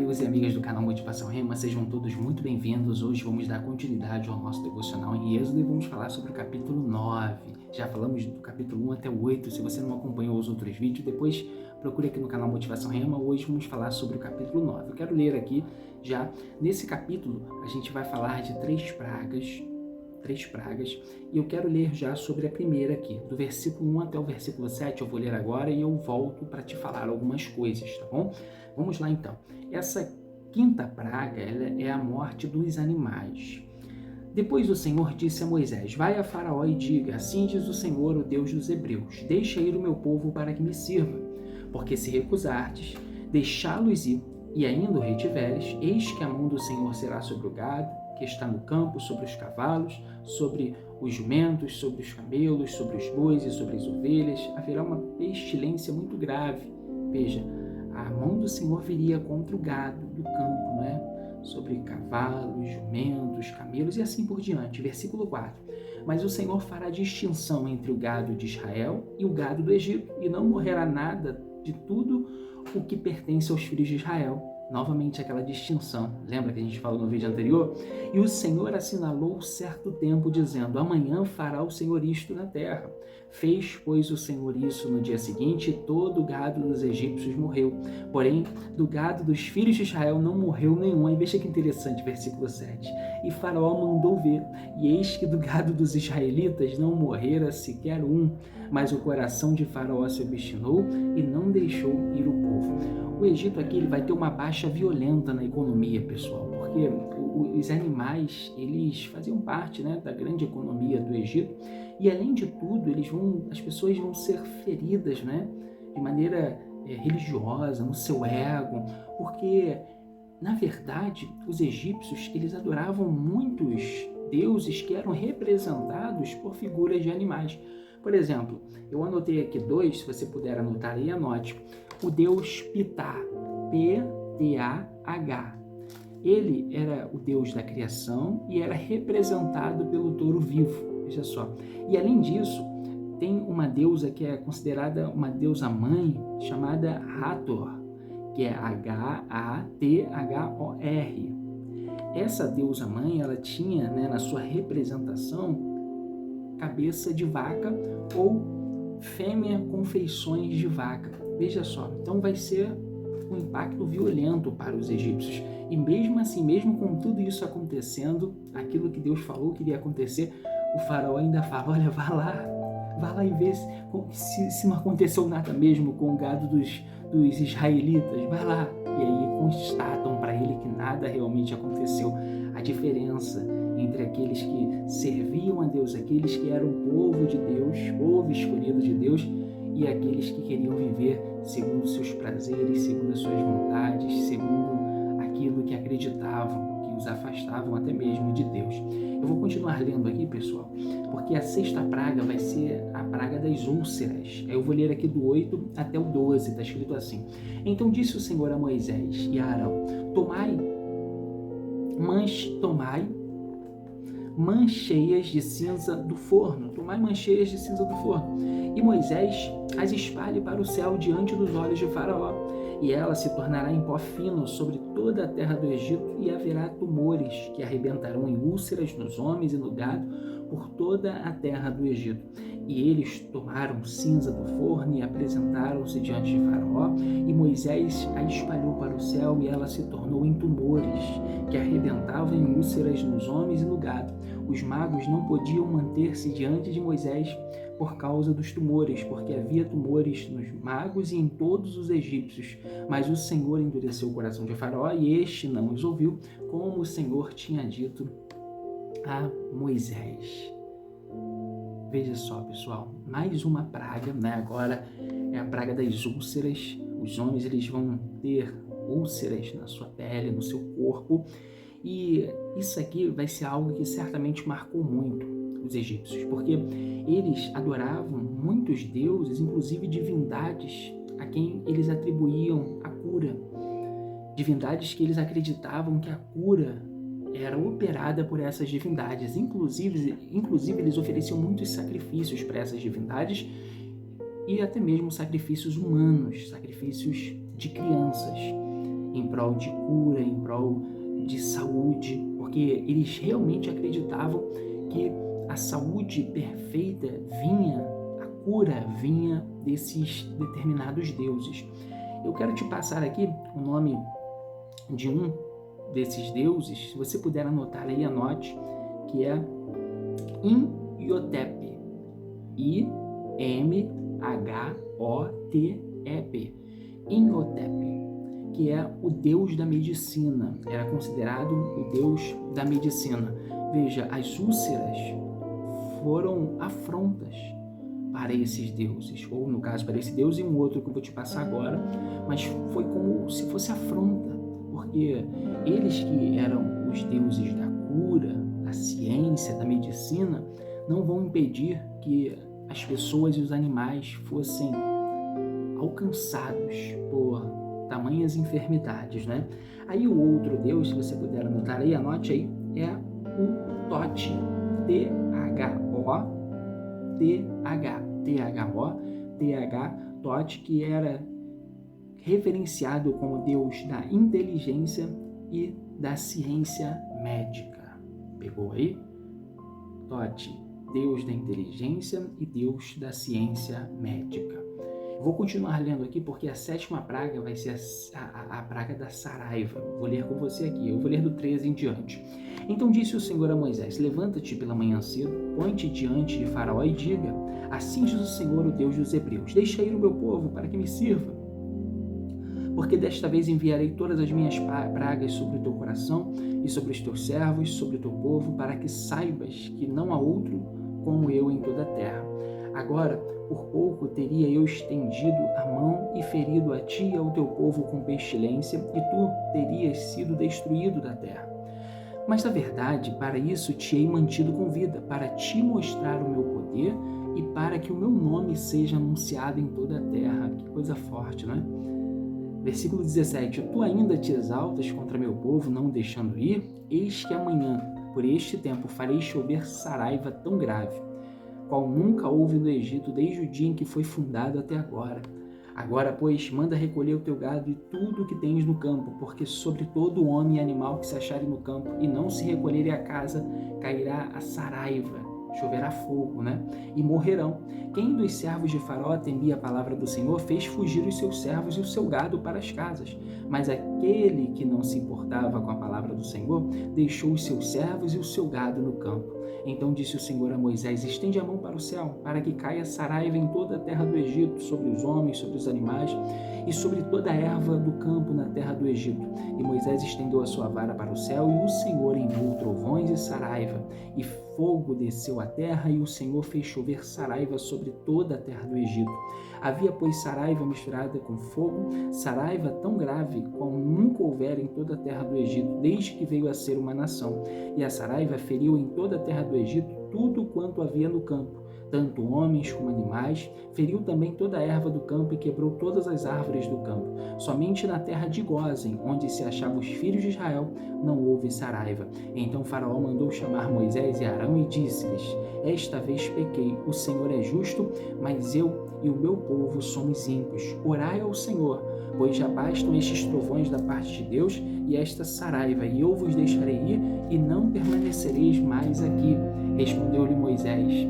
amigos e amigas do canal Motivação Rema, sejam todos muito bem-vindos. Hoje vamos dar continuidade ao nosso devocional em Êxodo e vamos falar sobre o capítulo 9. Já falamos do capítulo 1 até o 8, se você não acompanhou os outros vídeos, depois procure aqui no canal Motivação Rema. Hoje vamos falar sobre o capítulo 9. Eu quero ler aqui já, nesse capítulo, a gente vai falar de três pragas, e eu quero ler já sobre a primeira aqui, do versículo 1 até o versículo 7, eu vou ler agora e eu volto para te falar algumas coisas, tá bom? Vamos lá então. Essa quinta praga, ela é a morte dos animais. Depois o Senhor disse a Moisés: vai a Faraó e diga, assim diz o Senhor, o Deus dos Hebreus, deixa ir o meu povo para que me sirva, porque se recusardes, deixá-los ir, e ainda o retiveres, eis que a mão do Senhor será sobre o gado que está no campo, sobre os cavalos, sobre os jumentos, sobre os camelos, sobre os bois e sobre as ovelhas. Haverá uma pestilência muito grave. Veja, a mão do Senhor viria contra o gado do campo, né? Sobre cavalos, jumentos, camelos e assim por diante. Versículo 4. Mas o Senhor fará distinção entre o gado de Israel e o gado do Egito, e não morrerá nada de tudo o que pertence aos filhos de Israel. Novamente aquela distinção, lembra que a gente falou no vídeo anterior? E o Senhor assinalou certo tempo, dizendo, amanhã fará o Senhor isto na terra. Fez, pois, o Senhor isso no dia seguinte, e todo o gado dos egípcios morreu. Porém, do gado dos filhos de Israel não morreu nenhum. Aí veja que interessante, versículo 7. E Faraó mandou ver, e eis que do gado dos israelitas não morrera sequer um, mas o coração de Faraó se obstinou e não deixou ir o povo. O Egito aqui ele vai ter uma baixa violenta na economia, pessoal, porque os animais, eles faziam parte, né, da grande economia do Egito, e além de tudo, as pessoas vão ser feridas, né, de maneira religiosa, no seu ego, porque, na verdade, os egípcios, eles adoravam muitos deuses que eram representados por figuras de animais. Por exemplo, eu anotei aqui dois, se você puder anotar aí, anote. O deus Ptah, P-T-A-H. Ele era o deus da criação e era representado pelo touro vivo, veja só. E além disso, tem uma deusa que é considerada uma deusa mãe, chamada Hathor, que é H-A-T-H-O-R. Essa deusa mãe, ela tinha, né, na sua representação, cabeça de vaca ou fêmea com feições de vaca. Veja só, então vai ser um impacto violento para os egípcios. E mesmo assim, mesmo com tudo isso acontecendo, aquilo que Deus falou que iria acontecer, o faraó ainda fala, olha, vá lá e vê se não aconteceu nada mesmo com o gado dos israelitas, vai lá. E aí constatam para ele que nada realmente aconteceu. A diferença entre aqueles que serviam a Deus, aqueles que eram povo de Deus, povo escolhido de Deus, e aqueles que queriam viver segundo seus prazeres, segundo as suas vontades, segundo aquilo que acreditavam, que os afastavam até mesmo de Deus. Eu vou continuar lendo aqui, pessoal, porque a sexta praga vai ser a praga das úlceras. Eu vou ler aqui do 8 até o 12, está escrito assim. Então disse o Senhor a Moisés e a Arão, tomai mancheias de cinza do forno, e Moisés as espalhe para o céu diante dos olhos de Faraó, e ela se tornará em pó fino sobre toda a terra do Egito, e haverá tumores que arrebentarão em úlceras nos homens e no gado por toda a terra do Egito. E eles tomaram cinza do forno e apresentaram-se diante de Faraó, e Moisés a espalhou para o céu, e ela se tornou em tumores que arrebentavam em úlceras nos homens e no gado. Os magos não podiam manter-se diante de Moisés por causa dos tumores, porque havia tumores nos magos e em todos os egípcios. Mas o Senhor endureceu o coração de Faraó, e este não os ouviu, como o Senhor tinha dito a Moisés. Veja só, pessoal, mais uma praga, né? Agora é a praga das úlceras. Os homens, eles vão ter úlceras na sua pele, no seu corpo, e isso aqui vai ser algo que certamente marcou muito os egípcios, porque eles adoravam muitos deuses, inclusive divindades a quem eles atribuíam a cura, divindades que eles acreditavam que a cura era operada por essas divindades. Inclusive eles ofereciam muitos sacrifícios para essas divindades e até mesmo sacrifícios humanos, sacrifícios de crianças. em prol de cura, em prol de saúde, porque eles realmente acreditavam que a saúde perfeita vinha, a cura vinha desses determinados deuses. Eu quero te passar aqui o nome de um desses deuses, se você puder anotar aí, anote, que é Imhotep, I-M-H-O-T-E-P, Imhotep, que é o deus da medicina, era considerado o deus da medicina. Veja, as úlceras foram afrontas para esses deuses, ou no caso para esse deus e um outro que eu vou te passar agora, mas foi como se fosse afronta, porque eles que eram os deuses da cura, da ciência, da medicina, não vão impedir que as pessoas e os animais fossem alcançados por tamanhas enfermidades, né? Aí o outro deus, se você puder anotar aí, anote aí, é o Thoth, T-H-O-T-H, Thoth, que era referenciado como deus da inteligência e da ciência médica. Pegou aí? Thoth, deus da inteligência e deus da ciência médica. Vou continuar lendo aqui porque a sétima praga vai ser a praga da saraiva. Vou ler com você aqui, eu vou ler do 13 em diante. Então disse o Senhor a Moisés: levanta-te pela manhã cedo, põe-te diante de Faraó e diga: assim diz o Senhor, o Deus dos Hebreus, deixa ir o meu povo para que me sirva. Porque desta vez enviarei todas as minhas pragas sobre o teu coração e sobre os teus servos, sobre o teu povo, para que saibas que não há outro como eu em toda a terra. Agora, por pouco teria eu estendido a mão e ferido a ti e ao teu povo com pestilência, e tu terias sido destruído da terra. Mas, na verdade, para isso te hei mantido com vida, para te mostrar o meu poder e para que o meu nome seja anunciado em toda a terra. Que coisa forte, não é? Versículo 17. Tu ainda te exaltas contra meu povo, não o deixando ir? Eis que amanhã, por este tempo, farei chover saraiva tão grave, qual nunca houve no Egito desde o dia em que foi fundado até agora. Agora, pois, manda recolher o teu gado e tudo o que tens no campo, porque sobre todo homem e animal que se acharem no campo e não se recolherem à casa, cairá a saraiva, choverá fogo, né? E morrerão. Quem dos servos de Faraó temia a palavra do Senhor fez fugir os seus servos e o seu gado para as casas. Mas aquele que não se importava com a palavra do Senhor deixou os seus servos e o seu gado no campo. Então disse o Senhor a Moisés: estende a mão para o céu, para que caia saraiva em toda a terra do Egito, sobre os homens, sobre os animais e sobre toda a erva do campo na terra do Egito. E Moisés estendeu a sua vara para o céu, e o Senhor enviou trovões e saraiva, e fogo desceu à terra, e o Senhor fez chover saraiva sobre toda a terra do Egito. Havia, pois, saraiva misturada com fogo, saraiva tão grave qual nunca houvera em toda a terra do Egito, desde que veio a ser uma nação. E a saraiva feriu em toda a terra do Egito tudo quanto havia no campo, tanto homens como animais, feriu também toda a erva do campo e quebrou todas as árvores do campo. Somente na terra de Gósen, onde se achavam os filhos de Israel, não houve saraiva. Então Faraó mandou chamar Moisés e Arão e disse-lhes: esta vez pequei, o Senhor é justo, mas eu e o meu povo somos ímpios. Orai ao Senhor, pois já bastam estes trovões da parte de Deus e esta saraiva, e eu vos deixarei ir e não permanecereis mais aqui. Respondeu-lhe Moisés: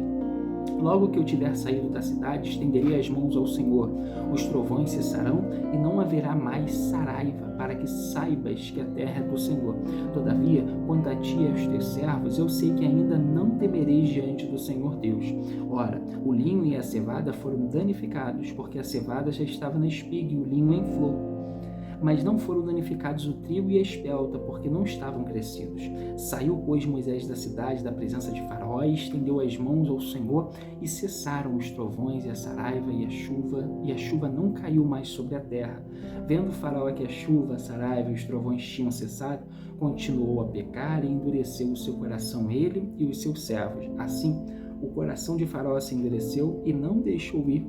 logo que eu tiver saído da cidade, estenderei as mãos ao Senhor. Os trovões cessarão e não haverá mais saraiva, para que saibas que a terra é do Senhor. Todavia, quanto a ti e aos teus servos, eu sei que ainda não temereis diante do Senhor Deus. Ora, o linho e a cevada foram danificados, porque a cevada já estava na espiga e o linho em flor. Mas não foram danificados o trigo e a espelta, porque não estavam crescidos. Saiu, pois, Moisés da cidade, da presença de Faraó, e estendeu as mãos ao Senhor, e cessaram os trovões e a saraiva e a chuva não caiu mais sobre a terra. Vendo Faraó que a chuva, a saraiva e os trovões tinham cessado, continuou a pecar e endureceu o seu coração, ele e os seus servos. Assim, o coração de Faraó se endureceu e não deixou ir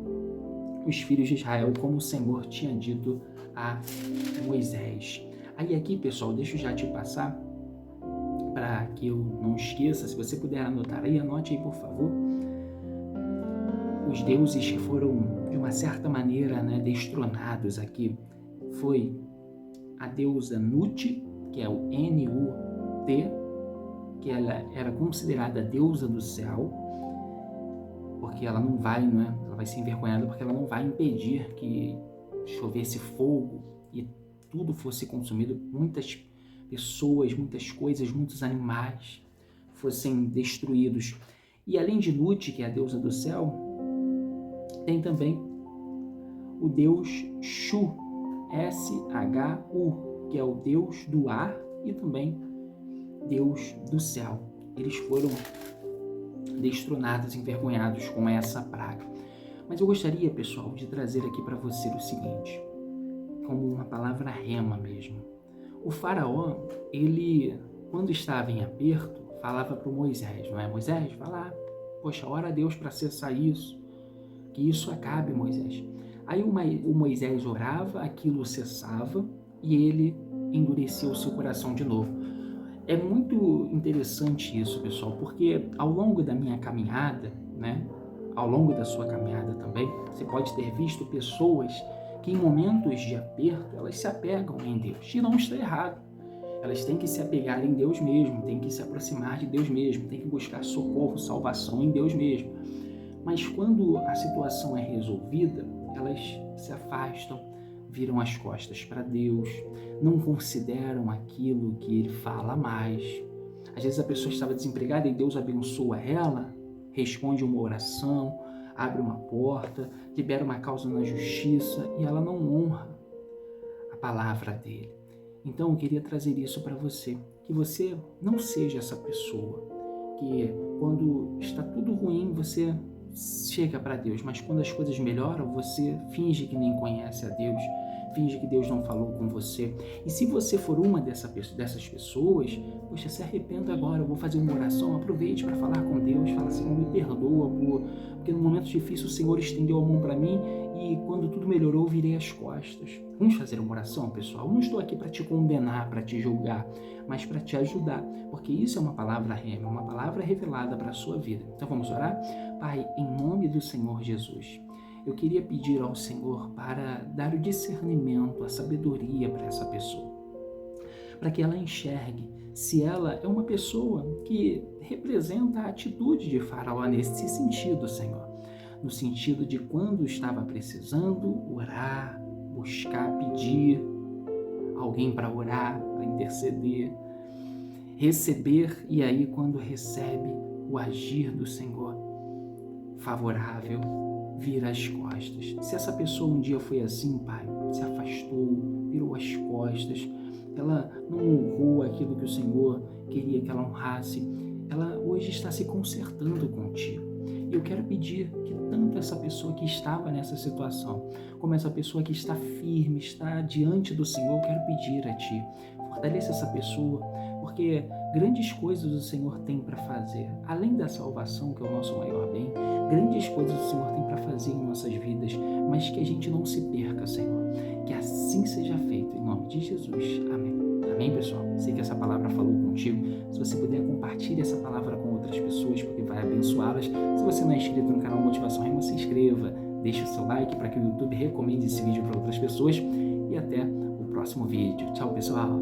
os filhos de Israel, como o Senhor tinha dito a Moisés. Aí aqui, pessoal, deixa eu já te passar para que eu não esqueça. Se você puder anotar aí, anote aí, por favor. Os deuses que foram, de uma certa maneira, destronados aqui, foi a deusa Nut, que é o N-U-T, que ela era considerada a deusa do céu, porque ela não vai, ela vai ser envergonhada porque ela não vai impedir que chovesse fogo e tudo fosse consumido, muitas pessoas, muitas coisas, muitos animais fossem destruídos. E além de Nut, que é a deusa do céu, tem também o deus Shu, S-H-U, que é o deus do ar e também Deus do céu. Eles foram destronados, envergonhados com essa praga. Mas eu gostaria, pessoal, de trazer aqui para você o seguinte, como uma palavra rema mesmo. O faraó, ele, quando estava em aperto, falava para o Moisés, não é? Moisés, vai lá, poxa, ora a Deus para cessar isso, que isso acabe, Moisés. Aí o Moisés orava, aquilo cessava e ele endureceu o seu coração de novo. É muito interessante isso, pessoal, porque ao longo da minha caminhada, ao longo da sua caminhada também, você pode ter visto pessoas que em momentos de aperto, elas se apegam em Deus. E não está errado. Elas têm que se apegar em Deus mesmo, têm que se aproximar de Deus mesmo, têm que buscar socorro, salvação em Deus mesmo. Mas quando a situação é resolvida, elas se afastam, viram as costas para Deus, não consideram aquilo que Ele fala mais. Às vezes a pessoa estava desempregada e Deus abençoa ela, responde uma oração, abre uma porta, libera uma causa na justiça e ela não honra a palavra dele. Então eu queria trazer isso para você, que você não seja essa pessoa, que quando está tudo ruim você chega para Deus, mas quando as coisas melhoram, você finge que nem conhece a Deus, finge que Deus não falou com você. E se você for uma dessas pessoas, poxa, se arrependa agora, eu vou fazer uma oração, aproveite para falar com Deus, fala assim, me perdoa, porque no momento difícil o Senhor estendeu a mão para mim e quando tudo melhorou, eu virei as costas. Vamos fazer uma oração, pessoal? Eu não estou aqui para te condenar, para te julgar, mas para te ajudar, porque isso é uma palavra rema, uma palavra revelada para a sua vida. Então vamos orar? Pai, em nome do Senhor Jesus, eu queria pedir ao Senhor para dar o discernimento, a sabedoria para essa pessoa, para que ela enxergue se ela é uma pessoa que representa a atitude de Faraó nesse sentido, Senhor, no sentido de quando estava precisando orar, buscar, pedir alguém para orar, para interceder, receber, e aí quando recebe o agir do Senhor favorável, vira as costas. Se essa pessoa um dia foi assim, Pai, se afastou, virou as costas, ela não honrou aquilo que o Senhor queria que ela honrasse, ela hoje está se consertando contigo. E eu quero pedir que tanto essa pessoa que estava nessa situação, como essa pessoa que está firme, está diante do Senhor, eu quero pedir a Ti, fortaleça essa pessoa, porque grandes coisas o Senhor tem para fazer. Além da salvação, que é o nosso maior bem, grandes coisas o Senhor tem para fazer em nossas vidas, mas que a gente não se perca, Senhor. Que assim seja feito, em nome de Jesus. Amém. Amém, pessoal? Sei que essa palavra falou contigo. Se você puder, compartilhe essa palavra com outras pessoas, porque vai abençoá-las. Se você não é inscrito no canal Motivação Rema, se inscreva. Deixe o seu like para que o YouTube recomende esse vídeo para outras pessoas. E até o próximo vídeo. Tchau, pessoal!